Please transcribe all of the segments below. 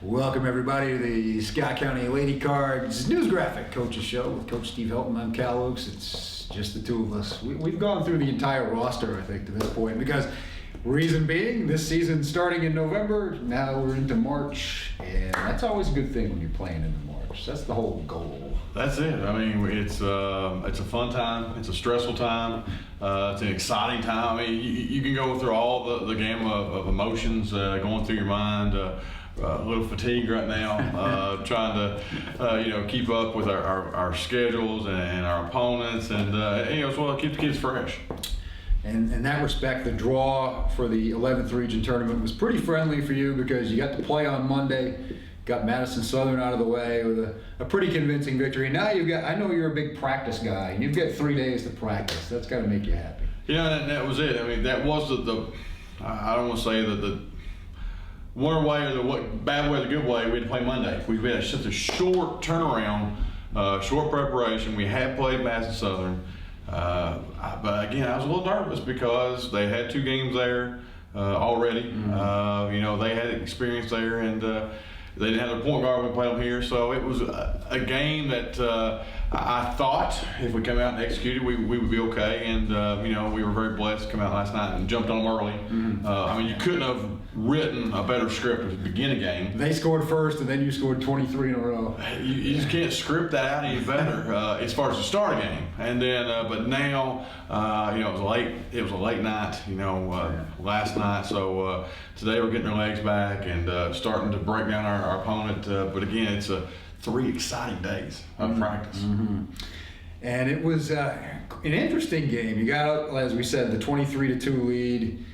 Welcome everybody to the Scott County Lady Cards News Graphic Coaches Show with Coach Steve Helton. I'm Kal Oakes. It's just the two of us. We've gone through the entire roster, I think, to this point, because reason being, this season starting in November, now we're into March, and that's always a good thing when you're playing into March. That's the whole goal. That's it. I mean, it's a fun time. It's a stressful time. It's an exciting time. I mean, you can go through all the gamut of emotions going through your mind. A little fatigued right now, trying to keep up with our schedules and our opponents, and as well keep the kids fresh. And in that respect, the draw for the 11th region tournament was pretty friendly for you because you got to play on Monday, got Madison Southern out of the way with a pretty convincing victory. And now I know you're a big practice guy, and you've got 3 days to practice. That's got to make you happy. Yeah, that was it. I mean, that was I don't want to say the one way or the bad way or the good way. We had to play Monday. We had such a short turnaround, short preparation. We had played Madison Southern. But again, I was a little nervous because they had 2 games there already. Mm-hmm. They had experience there, and they didn't have their point guard when we played them here. So it was a game that I thought if we come out and executed, we would be okay. And we were very blessed to come out last night and jumped on them early. Mm-hmm. You couldn't have written a better script to begin a game. They scored first, and then you scored 23 in a row. You just can't script that out any better as far as the start of the game. And then, but now, it was late. It was a late night, last night. So today we're getting our legs back and starting to break down our opponent. But again, it's 3 exciting days of practice. Mm-hmm. And it was an interesting game. You got out, as we said, the 23-2 lead.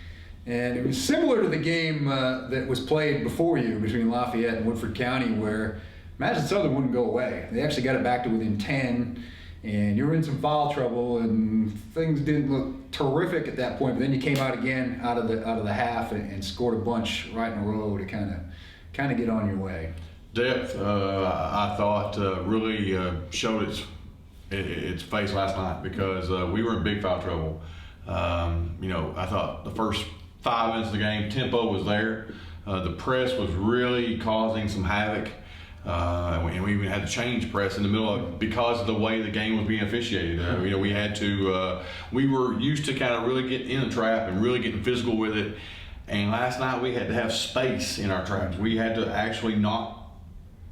And it was similar to the game that was played before you between Lafayette and Woodford County, where Madison Southern wouldn't go away. They actually got it back to within 10, and you were in some foul trouble, and things didn't look terrific at that point. But then you came out again out of the half and scored a bunch right in a row to kind of get on your way. Depth, I thought, really showed its face last night because we were in big foul trouble. I thought the first 5 minutes of the game, tempo was there. The press was really causing some havoc. And we even had to change press in the middle of because of the way the game was being officiated. We had to. We were used to kind of really getting in the trap and really getting physical with it. And last night we had to have space in our traps. We had to actually not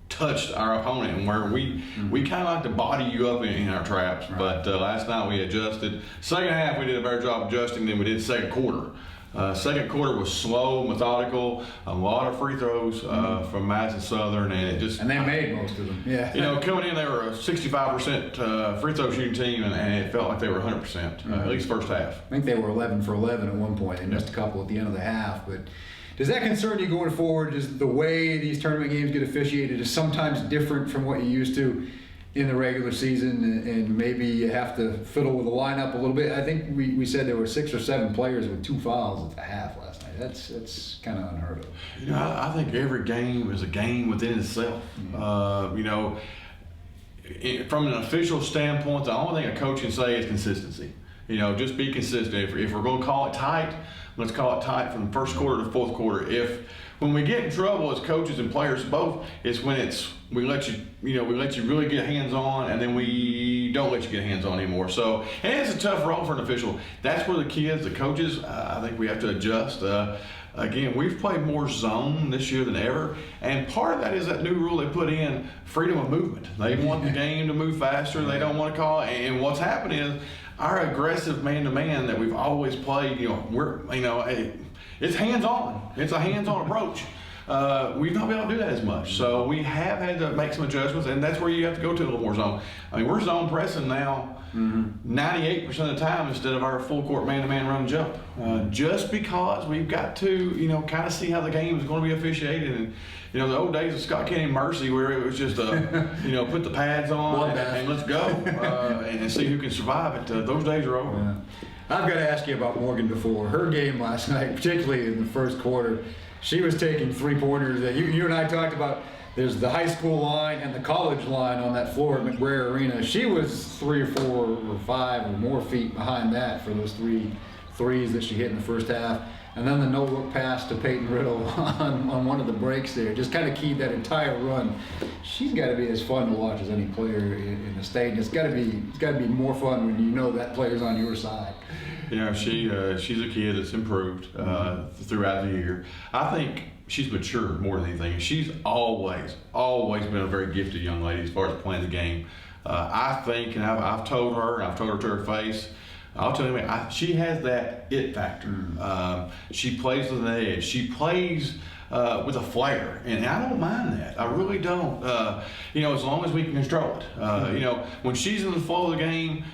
touch our opponent, and where we kind of like to body you up in our traps. Right. But last night we adjusted. Second half we did a better job adjusting than we did second quarter. Second quarter was slow, methodical, a lot of free throws from Madison Southern, and they made most of them. Yeah. Coming in, they were a 65% free throw shooting team, and it felt like they were 100%, at least first half. I think they were 11 for 11 at one point, and just a couple at the end of the half. But does that concern you going forward? Just the way these tournament games get officiated is sometimes different from what you used to in the regular season, and maybe you have to fiddle with the lineup a little bit. I think we said there were 6 or 7 players with 2 fouls at the half last night. That's kind of unheard of. I think every game is a game within itself. Mm-hmm. From an official standpoint, the only thing a coach can say is consistency. Just be consistent. If we're going to call it tight, let's call it tight from the first quarter to fourth quarter. When we get in trouble as coaches and players both, it's when we let you really get hands on, and then we don't let you get hands on anymore. So, and it's a tough role for an official. That's where the kids, the coaches, I think we have to adjust. Again, we've played more zone this year than ever, and part of that is that new rule they put in, freedom of movement. They want the game to move faster. They don't want to call it. And what's happened is our aggressive man-to-man that we've always played. It's hands-on. It's a hands-on approach. We've not been able to do that as much. So we have had to make some adjustments, and that's where you have to go to a little more zone. We're zone pressing now 98% of the time instead of our full-court man-to-man run and jump. Just because we've got to, kind of see how the game is going to be officiated. And, the old days of Scott County Mercy where it was just, put the pads on and let's go and see who can survive it. Those days are over. Yeah. I've got to ask you about Morgan before. Her game last night, particularly in the first quarter, she was taking 3-pointers that you and I talked about. there's the high school line and the college line on that floor at McBrayer Arena. She was 3 or 4 or 5 or more feet behind that for those 3 threes that she hit in the first half. And then the no-look pass to Peyton Riddle on one of the breaks there just kind of keyed that entire run. She's got to be as fun to watch as any player in the state. And it's got to be more fun when you know that player's on your side. You know, she's a kid that's improved throughout the year. I think she's matured more than anything. She's always been a very gifted young lady as far as playing the game. I think, and I've told her to her face, I'll tell you, she has that it factor. She plays with an edge. She plays with a flair, and I don't mind that. I really don't. You know, as long as we can control it. You know, when she's in the flow of the game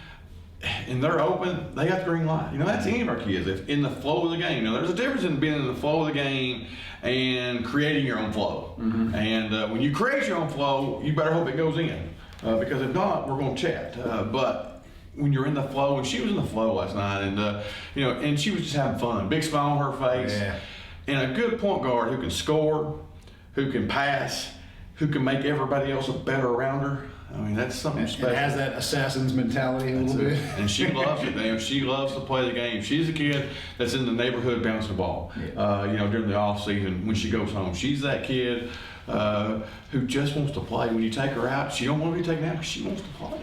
and they're open, they got the green light. You know, that's any of our kids. If in the flow of the game, now there's a difference in being in the flow of the game and creating your own flow. And when you create your own flow, you better hope it goes in, because if not, we're going to chat. But when you're in the flow, and she was in the flow last night, and you know, and she was just having fun. Big smile on her face, and a good point guard who can score, who can pass, who can make everybody else better around her. I mean, that's something special. It has that assassin's mentality a little bit. And she loves it, man. She loves to play the game. She's a kid that's in the neighborhood bouncing the ball. You know, during the off season when she goes home, she's that kid who just wants to play. When you take her out, she don't want to be taken out, but she wants to play.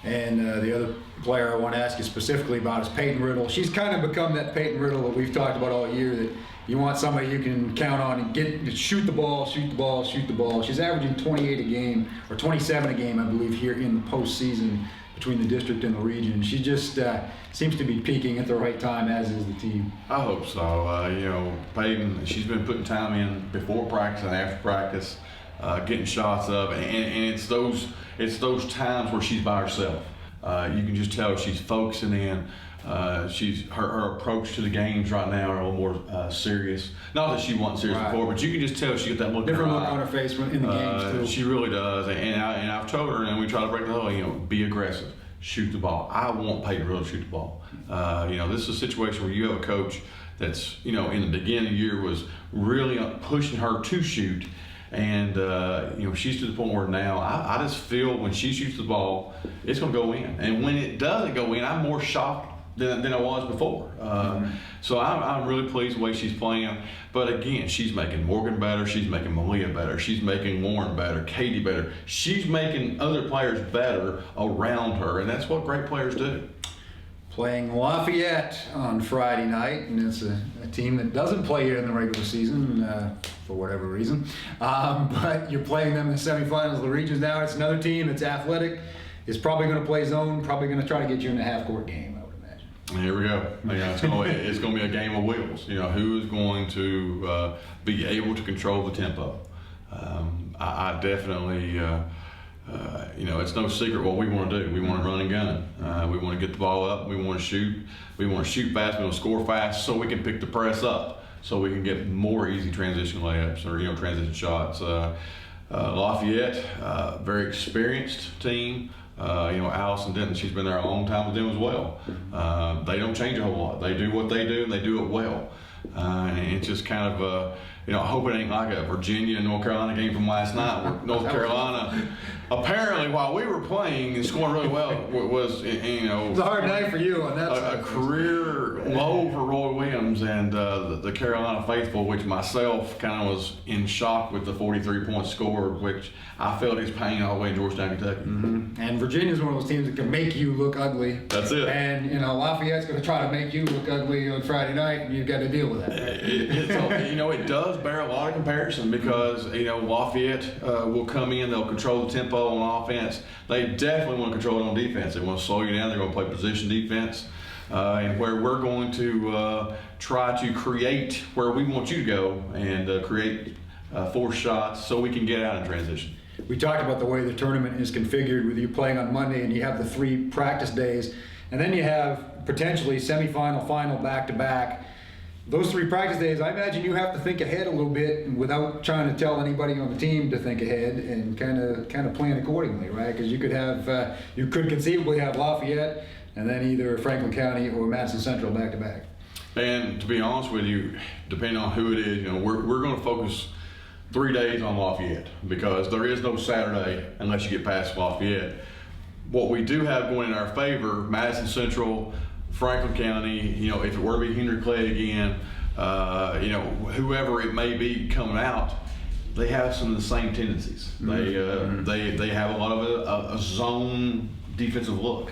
And the other player I want to ask you specifically about is Peyton Riddle. She's kind of become that Peyton Riddle that we've talked about all year, that you want somebody you can count on and shoot the ball. She's averaging 28 a game, or 27 a game, I believe, here in the postseason between the district and the region. She just seems to be peaking at the right time, as is the team. I hope so. You know, Peyton, she's been putting time in before practice and after practice, getting shots up, and it's those times where she's by herself. You can just tell she's focusing in. Her approach to the games right now are a little more serious. Not that she wasn't serious before, but you can just tell she got that look. Different look on her face in the games too. She really does, and I've told her, and we try to break the whole. You know, be aggressive, shoot the ball. I want Peyton Riddle to shoot the ball. You know, this is a situation where you have a coach that's, you know, in the beginning of the year was really pushing her to shoot. And you know, she's to the point where now I just feel when she shoots the ball, it's going to go in. And when it doesn't go in, I'm more shocked than I was before. So I'm really pleased the way she's playing. But again, she's making Morgan better. She's making Malia better. She's making Lauren better. Katie better. She's making other players better around her, and that's what great players do. Playing Lafayette on Friday night, and it's a team that doesn't play here in the regular season for whatever reason. But you're playing them in the semifinals of the regions now. It's another team that's athletic, is probably going to play zone, probably going to try to get you in a half-court game, I would imagine. Here we go. You know, it's going to be a game of wheels. You know, who is going to be able to control the tempo? I definitely. You know, it's no secret what we want to do. We want to run and gun. We want to get the ball up. We want to shoot. We want to shoot fast. We want to score fast, so we can pick the press up, so we can get more easy transition layups or, you know, transition shots. Lafayette, very experienced team. You know, Allison Denton, she's been there a long time with them as well. They don't change a whole lot. They do what they do, and they do it well. And it's just kind of you know, I hope it ain't like a Virginia and North Carolina game from last night, where North Carolina, apparently while we were playing and scoring really well, was, you know, it was a hard night for you on that side. A career low for Roy Williams and the Carolina faithful, which myself kind of was in shock with the 43 points scored, which I felt his pain all the way in Georgetown, Kentucky. And Virginia's one of those teams that can make you look ugly. That's it. And, you know, Lafayette's going to try to make you look ugly on Friday night, and you've got to deal with that. Right? You know, it does bear a lot of comparison because, you know, Lafayette will come in, they'll control the tempo on offense. They definitely want to control it on defense. They want to slow you down. They're going to play position defense. And where we're going to try to create where we want you to go and create force shots so we can get out in transition. We talked about the way the tournament is configured with you playing on Monday and you have the 3 practice days, and then you have potentially semifinal, final back-to-back. Those 3 practice days, I imagine you have to think ahead a little bit without trying to tell anybody on the team to think ahead and kind of plan accordingly, right? Because you could conceivably have Lafayette and then either Franklin County or Madison Central back-to-back. And to be honest with you, depending on who it is, you know, we're going to focus 3 days on Lafayette, because there is no Saturday unless you get past Lafayette. What we do have going in our favor, Madison Central, Franklin County, if it were to be Henry Clay again, whoever it may be coming out, they have some of the same tendencies. They have a lot of a zone defensive look.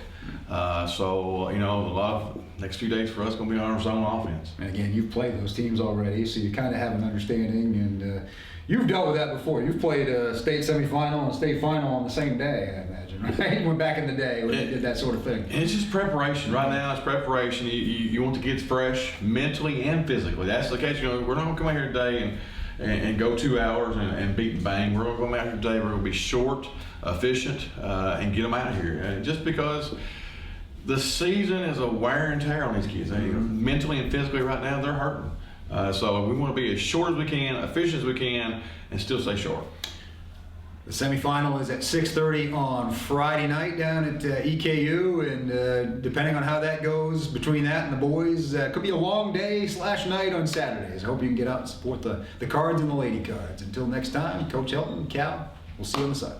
So a lot of next few days for us going to be on our zone offense. And again, you've played those teams already, so you kind of have an understanding, and you've dealt with that before. You've played a state semifinal and a state final on the same day, I imagine, right? Went back in the day when they did that sort of thing. And it's just preparation. Right now, it's preparation. You want the kids fresh mentally and physically. That's the case. We're not going to come out here today and go 2 hours and beat and bang. We're going to come out here today. We're going to be short, efficient, and get them out of here. And just because the season is a wear and tear on these kids. Mentally and physically right now, they're hurting. So we want to be as short as we can, efficient as we can, and still stay short. The semifinal is at 6:30 on Friday night down at EKU, and depending on how that goes between that and the boys, it could be a long day / night on Saturdays. I hope you can get out and support the Cards and the Lady Cards. Until next time, Coach Helton and Kal, we'll see you on the side.